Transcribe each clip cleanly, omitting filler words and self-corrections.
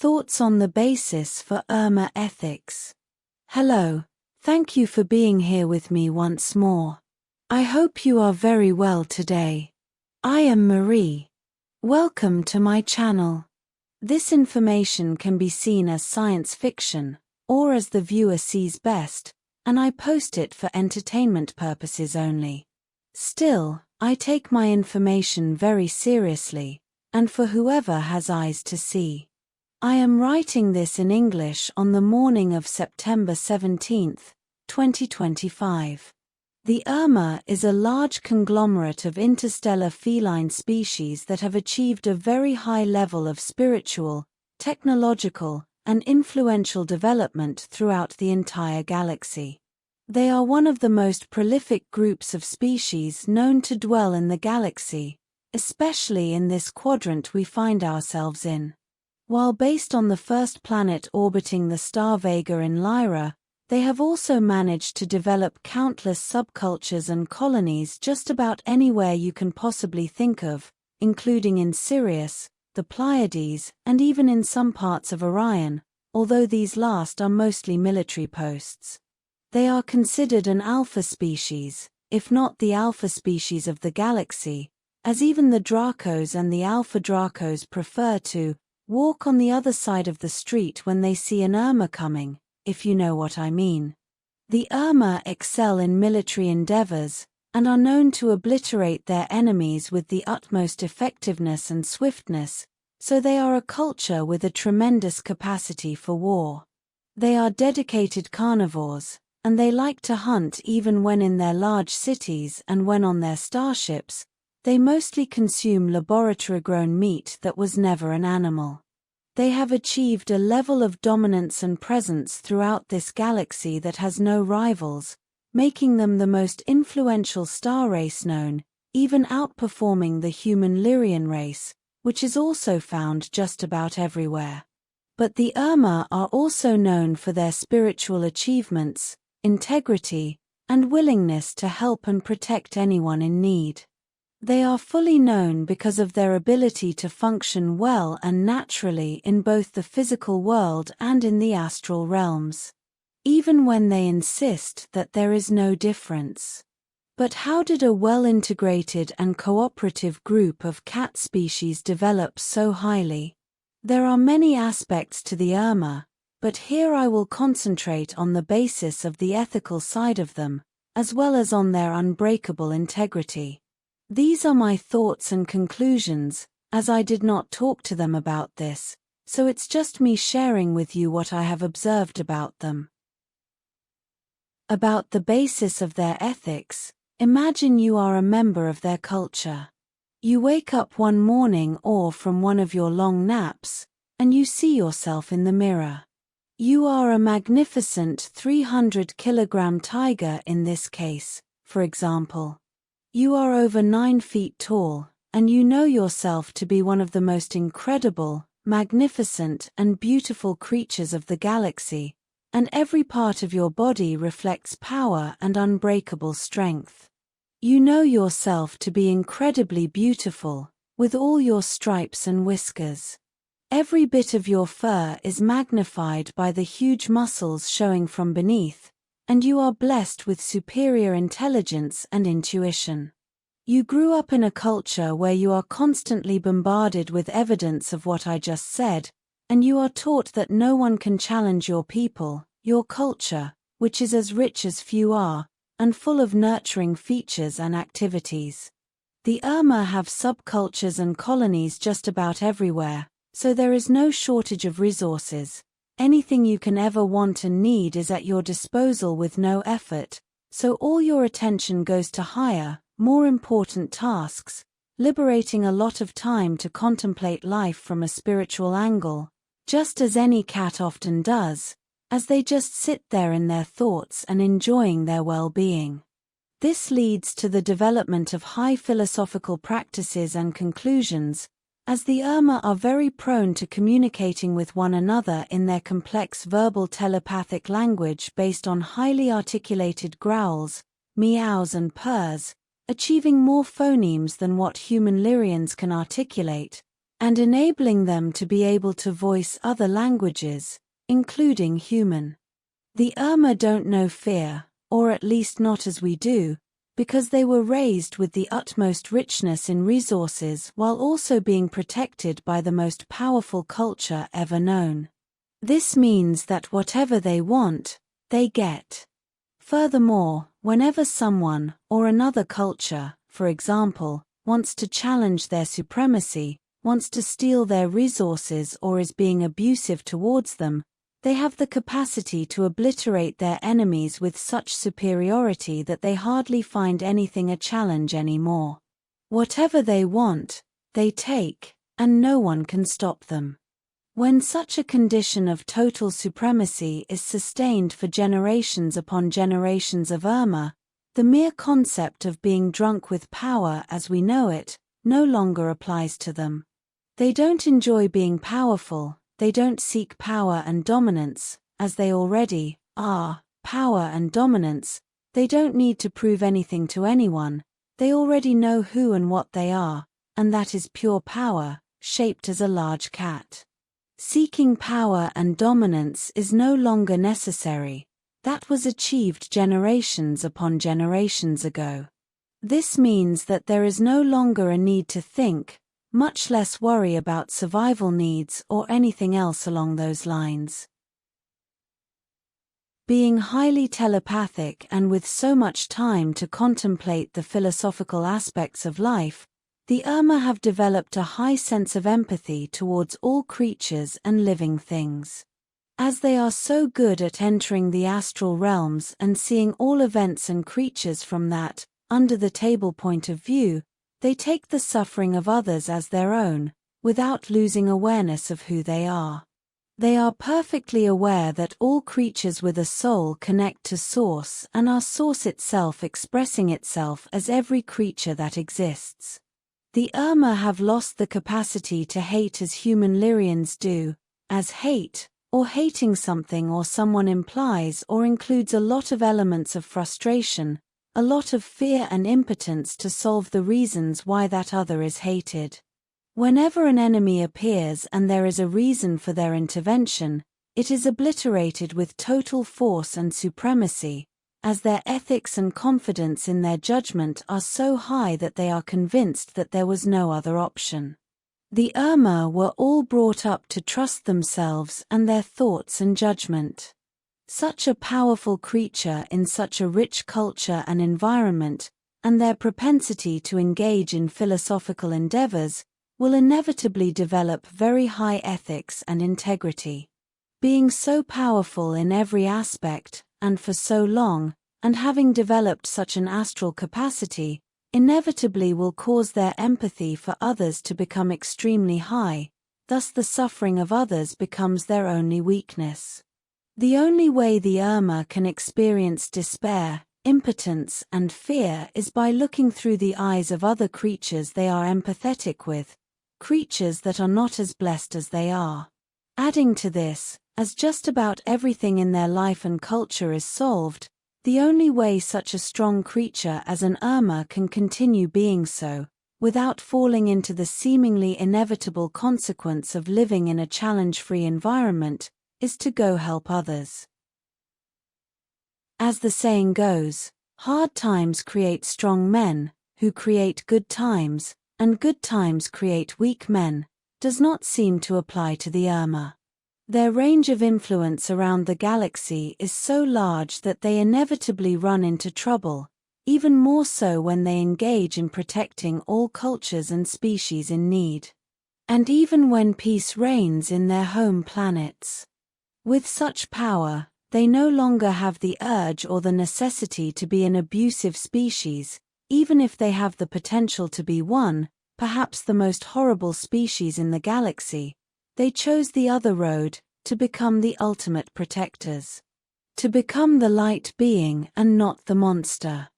Thoughts on the basis for Urmah Ethics. Hello, thank you for being here with me once more. I hope you are very well today. I am Marie. Welcome to my channel. This information can be seen as science fiction, or as the viewer sees best, and I post it for entertainment purposes only. Still, I take my information very seriously, and for whoever has eyes to see. I am writing this in English on the morning of September 17, 2025. The Urmah is a large conglomerate of interstellar feline species that have achieved a very high level of spiritual, technological, and influential development throughout the entire galaxy. They are one of the most prolific groups of species known to dwell in the galaxy, especially in this quadrant we find ourselves in. While based on the first planet orbiting the star Vega in Lyra, they have also managed to develop countless subcultures and colonies just about anywhere you can possibly think of, including in Sirius, the Pleiades, and even in some parts of Orion, although these last are mostly military posts. They are considered an alpha species, if not the alpha species of the galaxy, as even the Dracos and the Alpha Dracos prefer to walk on the other side of the street when they see an Urmah coming, if you know what I mean. The Urmah excel in military endeavors, and are known to obliterate their enemies with the utmost effectiveness and swiftness, so they are a culture with a tremendous capacity for war. They are dedicated carnivores, and they like to hunt even when in their large cities, and when on their starships, they mostly consume laboratory-grown meat that was never an animal. They have achieved a level of dominance and presence throughout this galaxy that has no rivals, making them the most influential star race known, even outperforming the human Lyrian race, which is also found just about everywhere. But the Urmah are also known for their spiritual achievements, integrity, and willingness to help and protect anyone in need. They are fully known because of their ability to function well and naturally in both the physical world and in the astral realms, even when they insist that there is no difference. But how did a well-integrated and cooperative group of cat species develop so highly? There are many aspects to the Urmah, but here I will concentrate on the basis of the ethical side of them, as well as on their unbreakable integrity. These are my thoughts and conclusions, as I did not talk to them about this, so it's just me sharing with you what I have observed about them. About the basis of their ethics, imagine you are a member of their culture. You wake up one morning or from one of your long naps, and you see yourself in the mirror. You are a magnificent 300-kilogram tiger in this case, for example. You are over 9 feet tall, and you know yourself to be one of the most incredible, magnificent, and beautiful creatures of the galaxy, and every part of your body reflects power and unbreakable strength. You know yourself to be incredibly beautiful, with all your stripes and whiskers. Every bit of your fur is magnified by the huge muscles showing from beneath, and you are blessed with superior intelligence and intuition. You grew up in a culture where you are constantly bombarded with evidence of what I just said, and you are taught that no one can challenge your people, your culture, which is as rich as few are, and full of nurturing features and activities. The Urmah have subcultures and colonies just about everywhere, so there is no shortage of resources. Anything you can ever want and need is at your disposal with no effort, so all your attention goes to higher, more important tasks, liberating a lot of time to contemplate life from a spiritual angle, just as any cat often does, as they just sit there in their thoughts and enjoying their well-being. This leads to the development of high philosophical practices and conclusions, as the Urmah are very prone to communicating with one another in their complex verbal telepathic language based on highly articulated growls, meows and purrs, achieving more phonemes than what human Lyrians can articulate, and enabling them to be able to voice other languages, including human. The Urmah don't know fear, or at least not as we do, because they were raised with the utmost richness in resources while also being protected by the most powerful culture ever known. This means that whatever they want, they get. Furthermore, whenever someone, or another culture, for example, wants to challenge their supremacy, wants to steal their resources or is being abusive towards them, they have the capacity to obliterate their enemies with such superiority that they hardly find anything a challenge anymore. Whatever they want, they take, and no one can stop them. When such a condition of total supremacy is sustained for generations upon generations of Urmah, the mere concept of being drunk with power as we know it, no longer applies to them. They don't enjoy being powerful, they don't seek power and dominance, as they already are, power and dominance. They don't need to prove anything to anyone, they already know who and what they are, and that is pure power, shaped as a large cat. Seeking power and dominance is no longer necessary. That was achieved generations upon generations ago. This means that there is no longer a need to think, much less worry about survival needs or anything else along those lines. Being highly telepathic and with so much time to contemplate the philosophical aspects of life, the Urmah have developed a high sense of empathy towards all creatures and living things. As they are so good at entering the astral realms and seeing all events and creatures from that, under-the-table point of view, they take the suffering of others as their own, without losing awareness of who they are. They are perfectly aware that all creatures with a soul connect to Source and are Source itself expressing itself as every creature that exists. The Urmah have lost the capacity to hate as human Lyrians do, as hate, or hating something or someone implies or includes a lot of elements of frustration, a lot of fear and impotence to solve the reasons why that other is hated. Whenever an enemy appears and there is a reason for their intervention, it is obliterated with total force and supremacy, as their ethics and confidence in their judgment are so high that they are convinced that there was no other option. The Urmah were all brought up to trust themselves and their thoughts and judgment. Such a powerful creature in such a rich culture and environment, and their propensity to engage in philosophical endeavors, will inevitably develop very high ethics and integrity. Being so powerful in every aspect, and for so long, and having developed such an astral capacity, inevitably will cause their empathy for others to become extremely high, thus the suffering of others becomes their only weakness. The only way the Urmah can experience despair, impotence and fear is by looking through the eyes of other creatures they are empathetic with, creatures that are not as blessed as they are. Adding to this, as just about everything in their life and culture is solved, the only way such a strong creature as an Urmah can continue being so, without falling into the seemingly inevitable consequence of living in a challenge-free environment, is to go help others. As the saying goes, hard times create strong men, who create good times, and good times create weak men, does not seem to apply to the Urmah. Their range of influence around the galaxy is so large that they inevitably run into trouble, even more so when they engage in protecting all cultures and species in need. And even when peace reigns in their home planets. With such power, they no longer have the urge or the necessity to be an abusive species, even if they have the potential to be one, perhaps the most horrible species in the galaxy. They chose the other road, to become the ultimate protectors. To become the light being and not the monster.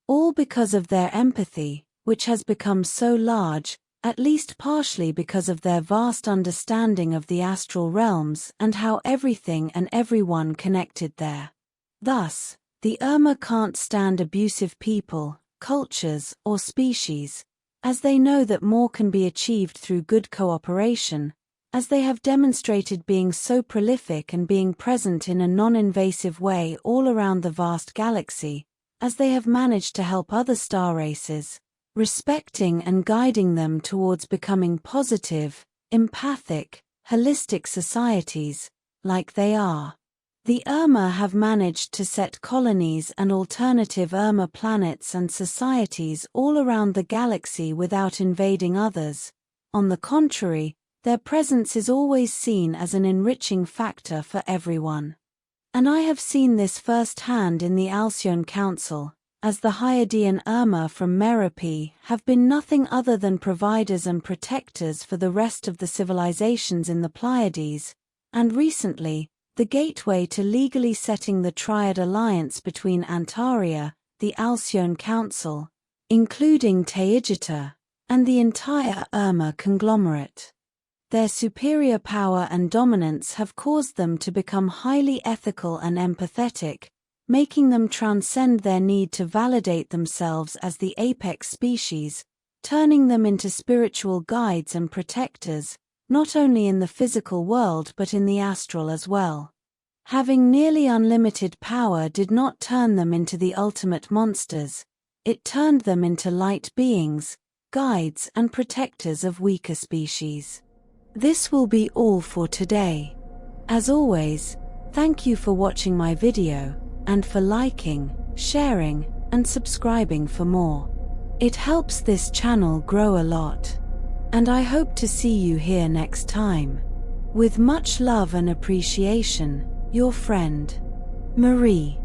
All because of their empathy, which has become so large, at least partially because of their vast understanding of the astral realms and how everything and everyone connected there. Thus, the Urmah can't stand abusive people, cultures, or species. as they know that more can be achieved through good cooperation, as they have demonstrated being so prolific and being present in a non-invasive way all around the vast galaxy, as they have managed to help other star races, respecting and guiding them towards becoming positive, empathic, holistic societies, like they are. The Urmah have managed to set colonies and alternative Urmah planets and societies all around the galaxy without invading others. On the contrary, their presence is always seen as an enriching factor for everyone. And I have seen this firsthand in the Alcyone Council, as the Hyadian Urmah from Merope have been nothing other than providers and protectors for the rest of the civilizations in the Pleiades, and recently, the gateway to legally setting the Triad alliance between Antaria, the Alcyone Council, including Taygeta, and the entire Urmah conglomerate. Their superior power and dominance have caused them to become highly ethical and empathetic, making them transcend their need to validate themselves as the apex species, turning them into spiritual guides and protectors, not only in the physical world but in the astral as well. Having nearly unlimited power did not turn them into the ultimate monsters, it turned them into light beings, guides and protectors of weaker species. This will be all for today. As always, thank you for watching my video, and for liking, sharing, and subscribing for more. It helps this channel grow a lot. And I hope to see you here next time. With much love and appreciation, your friend, Marie.